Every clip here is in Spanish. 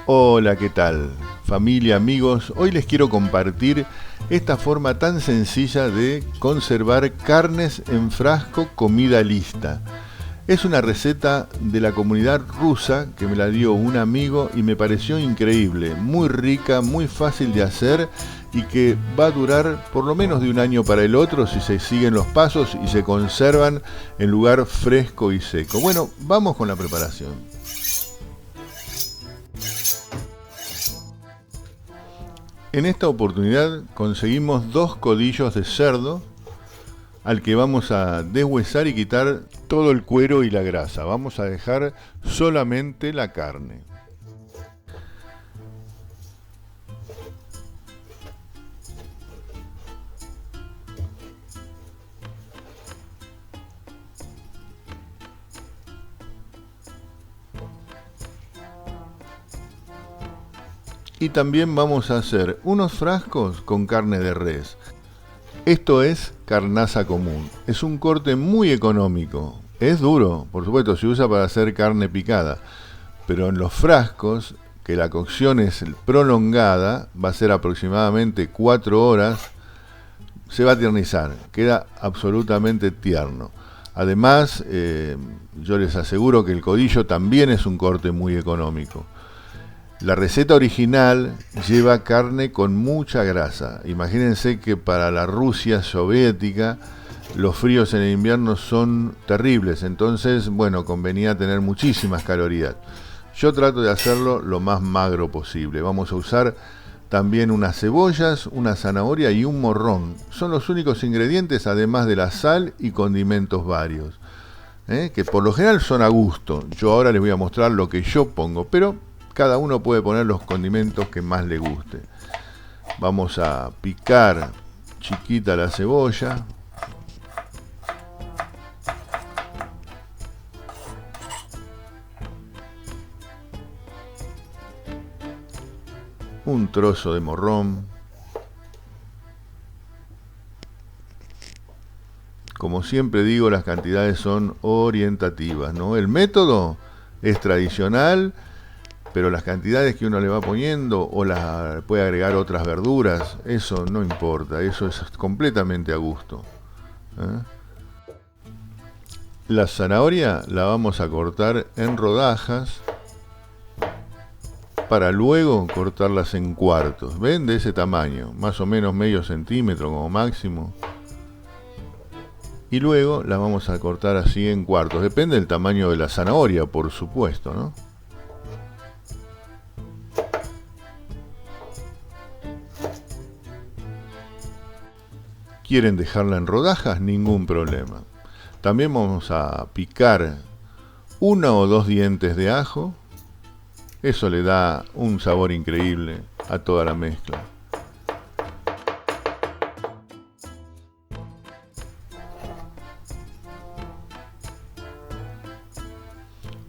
Hola, ¿qué tal? Familia, amigos, hoy les quiero compartir esta forma tan sencilla de conservar carnes en frasco comida lista. Es una receta de la comunidad rusa que me la dio un amigo y me pareció increíble, muy rica, muy fácil de hacer y que va a durar por lo menos de un año para el otro si se siguen los pasos y se conservan en lugar fresco y seco. Bueno, vamos con la preparación. En esta oportunidad conseguimos 2 codillos de cerdo al que vamos a deshuesar y quitar todo el cuero y la grasa. Vamos a dejar solamente la carne. Y también vamos a hacer unos frascos con carne de res. Esto es carnaza común. Es un corte muy económico. Es duro, por supuesto, se usa para hacer carne picada. Pero en los frascos, que la cocción es prolongada, va a ser aproximadamente 4 horas, se va a tiernizar. Queda absolutamente tierno. Además, yo les aseguro que el codillo también es un corte muy económico. La receta original lleva carne con mucha grasa. Imagínense que para la Rusia soviética los fríos en el invierno son terribles, entonces, bueno, convenía tener muchísimas calorías. Yo trato de hacerlo lo más magro posible. Vamos a usar también unas cebollas, una zanahoria y un morrón. Son los únicos ingredientes, además de la sal y condimentos varios, que por lo general son a gusto. Yo ahora les voy a mostrar lo que yo pongo, pero cada uno puede poner los condimentos que más le guste. Vamos a picar chiquita la cebolla. Un trozo de morrón. Como siempre digo, las cantidades son orientativas, ¿no? El método es tradicional, pero las cantidades que uno le va poniendo o las puede agregar otras verduras, eso no importa, eso es completamente a gusto. ¿eh? La zanahoria la vamos a cortar en rodajas para luego cortarlas en cuartos. ¿Ven? De ese tamaño, más o menos medio centímetro como máximo. Y luego la vamos a cortar así en cuartos. Depende del tamaño de la zanahoria, por supuesto, ¿no? ¿Quieren dejarla en rodajas? Ningún problema. También vamos a picar 1 o 2 dientes de ajo. Eso le da un sabor increíble a toda la mezcla.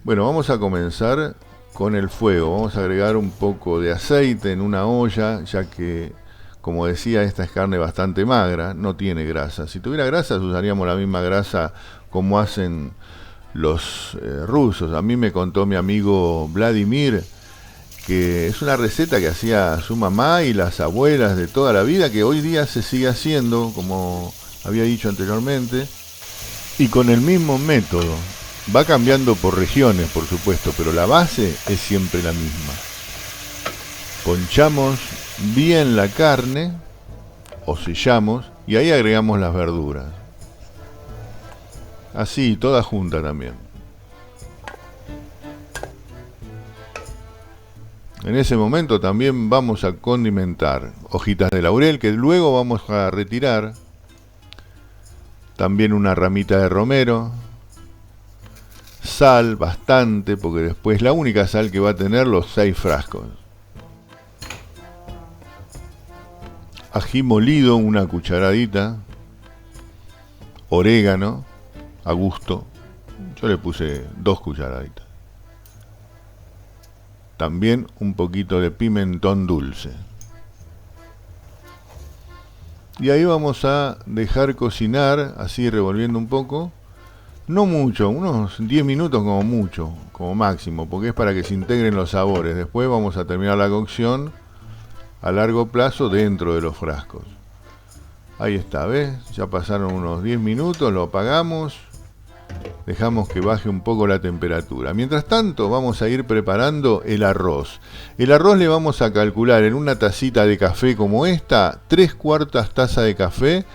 Bueno, vamos a comenzar con el fuego. Vamos a agregar un poco de aceite en una olla, ya que, como decía, esta es carne bastante magra, no tiene grasa. Si tuviera grasa, usaríamos la misma grasa como hacen los rusos. A mí me contó mi amigo Vladimir que es una receta que hacía su mamá y las abuelas de toda la vida, que hoy día se sigue haciendo, como había dicho anteriormente, y con el mismo método. Va cambiando por regiones, por supuesto, pero la base es siempre la misma. Ponchamos bien la carne, o sellamos, y ahí agregamos las verduras. Así, toda junta también. En ese momento también vamos a condimentar hojitas de laurel que luego vamos a retirar. También una ramita de romero. Sal, bastante, porque después la única sal que va a tener los 6 frascos. Ají molido, una cucharadita. Orégano, a gusto. Yo le puse 2 cucharaditas. También un poquito de pimentón dulce. Y ahí vamos a dejar cocinar, así revolviendo un poco, No mucho, unos 10 minutos como mucho, como máximo, porque es para que se integren los sabores. Después vamos a terminar la cocción a largo plazo dentro de los frascos. Ahí está, ¿ves? Ya pasaron unos 10 minutos, lo apagamos, dejamos que baje un poco la temperatura. Mientras tanto vamos a ir preparando el arroz. El arroz le vamos a calcular en una tacita de café como esta, 3/4 tazas de café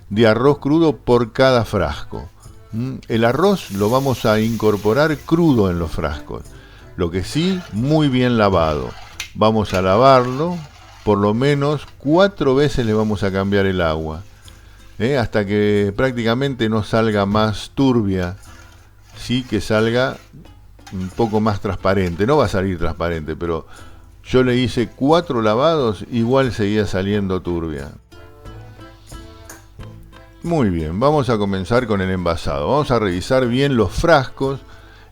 de arroz crudo por cada frasco. El arroz lo vamos a incorporar crudo en los frascos, lo que sí, muy bien lavado. Vamos a lavarlo, por lo menos 4 veces le vamos a cambiar el agua, hasta que prácticamente no salga más turbia, sí, que salga un poco más transparente. No va a salir transparente, pero yo le hice 4 lavados, igual seguía saliendo turbia. Muy bien, vamos a comenzar con el envasado. Vamos a revisar bien los frascos.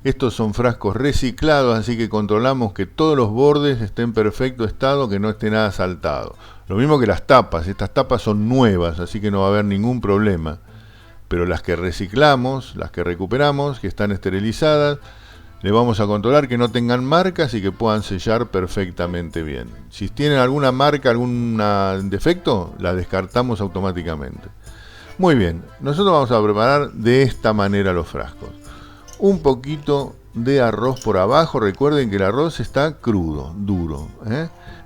Estos son frascos reciclados, así que controlamos que todos los bordes estén en perfecto estado, que no esté nada saltado. Lo mismo que las tapas. Estas tapas son nuevas, así que no va a haber ningún problema. Pero las que reciclamos, las que recuperamos, que están esterilizadas, le vamos a controlar que no tengan marcas y que puedan sellar perfectamente bien. Si tienen alguna marca, algún defecto, la descartamos automáticamente. Muy bien, nosotros vamos a preparar de esta manera los frascos. Un poquito de arroz por abajo. Recuerden que el arroz está crudo, duro.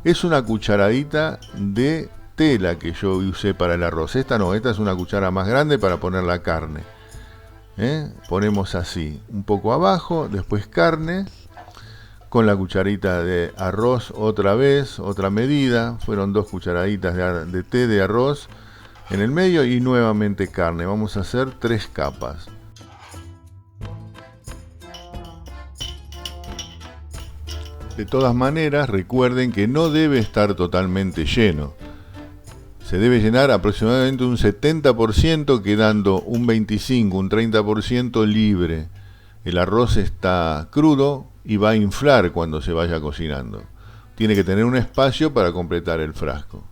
Es una cucharadita de tela que yo usé para el arroz. Esta no, esta es una cuchara más grande para poner la carne. Ponemos así, un poco abajo, después carne, con la cucharita de arroz otra vez, otra medida. Fueron 2 cucharaditas de té de arroz en el medio y nuevamente carne. Vamos a hacer 3 capas. De todas maneras, recuerden que no debe estar totalmente lleno. Se debe llenar aproximadamente un 70%, quedando un 25, un 30% libre. El arroz está crudo y va a inflar cuando se vaya cocinando. Tiene que tener un espacio para completar el frasco.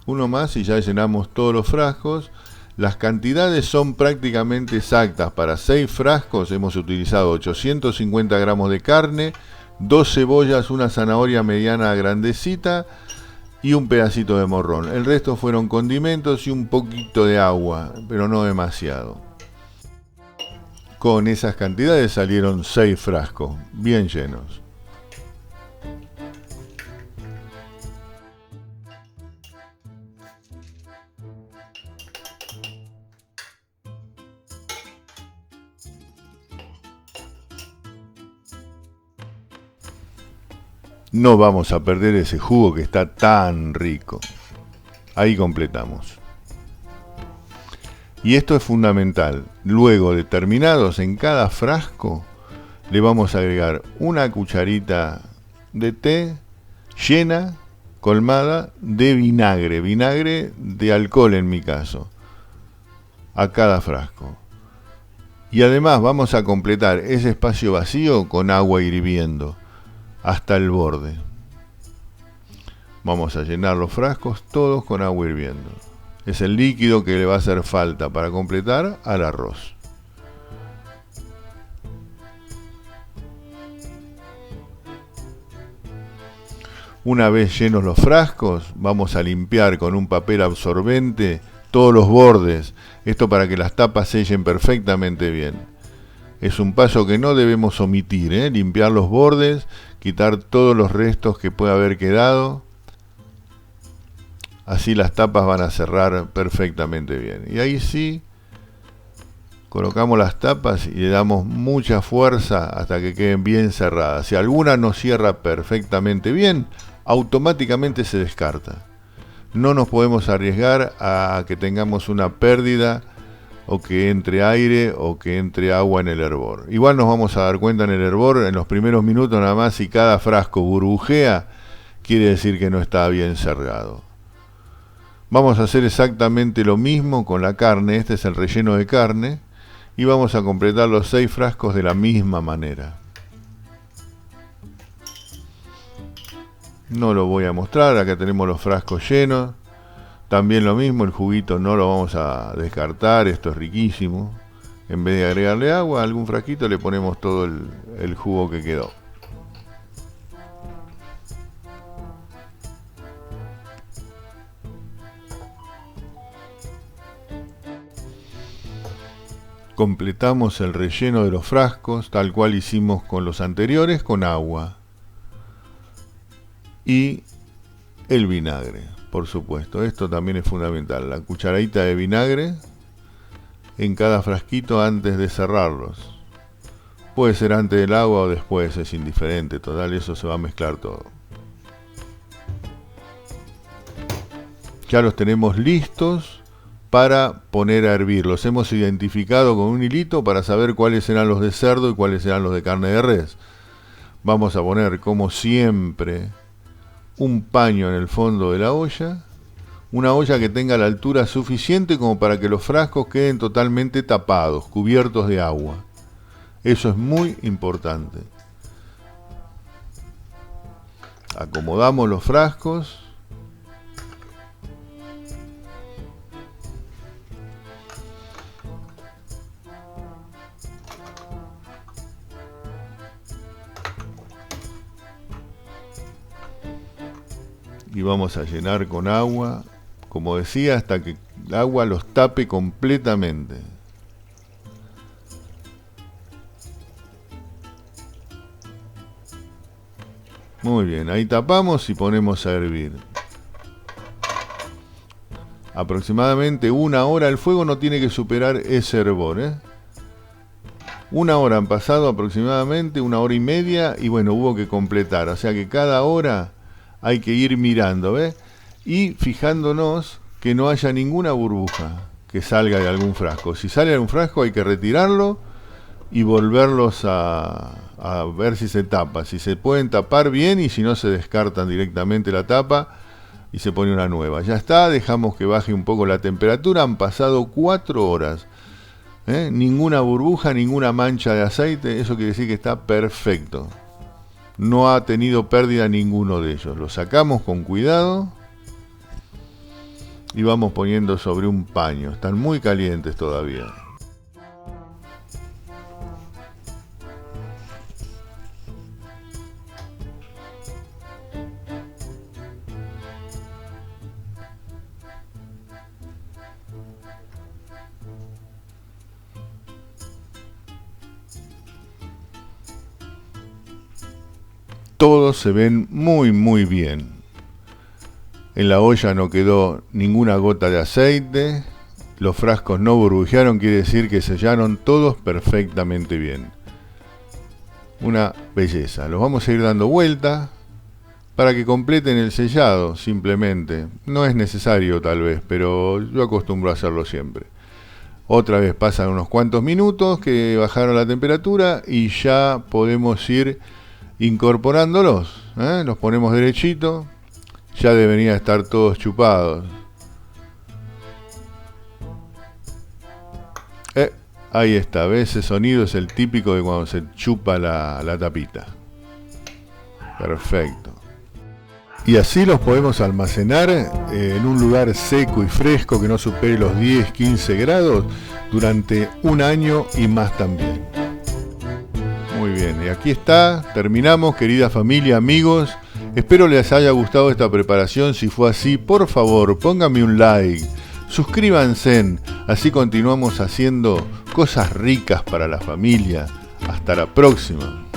Uno más y ya llenamos todos los frascos. Las cantidades son prácticamente exactas. Para 6 frascos hemos utilizado 850 gramos de carne, 2 cebollas, una zanahoria mediana grandecita y un pedacito de morrón. El resto fueron condimentos y un poquito de agua, pero no demasiado. Con esas cantidades salieron 6 frascos, bien llenos. No vamos a perder ese jugo que está tan rico. Ahí completamos. Y esto es fundamental. Luego de terminados en cada frasco, le vamos a agregar una cucharita de té llena, colmada, de vinagre. Vinagre de alcohol en mi caso. A cada frasco. Y además vamos a completar ese espacio vacío con agua hirviendo hasta el borde. Vamos a llenar los frascos todos con agua hirviendo. Es el líquido que le va a hacer falta para completar al arroz. Una vez llenos los frascos, vamos a limpiar con un papel absorbente todos los bordes. Esto para que las tapas sellen perfectamente bien. Es un paso que no debemos omitir, limpiar los bordes, quitar todos los restos que pueda haber quedado. Así las tapas van a cerrar perfectamente bien. Y ahí sí, colocamos las tapas y le damos mucha fuerza hasta que queden bien cerradas. Si alguna no cierra perfectamente bien, automáticamente se descarta. No nos podemos arriesgar a que tengamos una pérdida o que entre aire o que entre agua en el hervor. Igual nos vamos a dar cuenta en el hervor, en los primeros minutos nada más, si cada frasco burbujea, quiere decir que no está bien cerrado. Vamos a hacer exactamente lo mismo con la carne. Este es el relleno de carne. Y vamos a completar los 6 frascos de la misma manera. No lo voy a mostrar, acá tenemos los frascos llenos. También lo mismo, el juguito no lo vamos a descartar, esto es riquísimo. En vez de agregarle agua a algún frasquito le ponemos todo el jugo que quedó. Completamos el relleno de los frascos, tal cual hicimos con los anteriores, con agua. Y el vinagre, por supuesto. Esto también es fundamental. La cucharadita de vinagre en cada frasquito antes de cerrarlos. Puede ser antes del agua o después, es indiferente. Total, eso se va a mezclar todo. Ya los tenemos listos para poner a hervir. Los hemos identificado con un hilito para saber cuáles serán los de cerdo y cuáles serán los de carne de res. Vamos a poner, como siempre, un paño en el fondo de la olla. Una olla que tenga la altura suficiente como para que los frascos queden totalmente tapados, cubiertos de agua. Eso es muy importante. Acomodamos los frascos. Y vamos a llenar con agua, como decía, hasta que el agua los tape completamente. Muy bien, ahí tapamos y ponemos a hervir. Aproximadamente 1 hora, el fuego no tiene que superar ese hervor, ¿eh? 1 hora han pasado aproximadamente, 1 hora y media, y bueno, hubo que completar, o sea que cada hora hay que ir mirando, ¿ves? Y fijándonos que no haya ninguna burbuja que salga de algún frasco. Si sale de algún frasco hay que retirarlo y volverlos a ver si se tapa. Si se pueden tapar bien y si no se descartan directamente la tapa y se pone una nueva. Ya está, dejamos que baje un poco la temperatura. Han pasado 4 horas. Ninguna burbuja, ninguna mancha de aceite. Eso quiere decir que está perfecto. No ha tenido pérdida ninguno de ellos. Lo sacamos con cuidado y vamos poniendo sobre un paño. Están muy calientes todavía. Todos se ven muy bien. En la olla no quedó ninguna gota de aceite. Los frascos no burbujearon, quiere decir que sellaron todos perfectamente bien. Una belleza. Los vamos a ir dando vuelta para que completen el sellado, simplemente. No es necesario tal vez, pero yo acostumbro a hacerlo siempre. Otra vez pasan unos cuantos minutos que bajaron la temperatura y ya podemos ir incorporándolos. Los ponemos derechito. Ya deberían estar todos chupados. Ahí está, ¿ves? Ese sonido es el típico de cuando se chupa la tapita. Perfecto. Y así los podemos almacenar en un lugar seco y fresco que no supere los 10-15 grados durante 1 año y más también. Muy bien, y aquí está, terminamos, querida familia, amigos. Espero les haya gustado esta preparación. Si fue así, por favor, pónganme un like, suscríbanse, así continuamos haciendo cosas ricas para la familia. Hasta la próxima.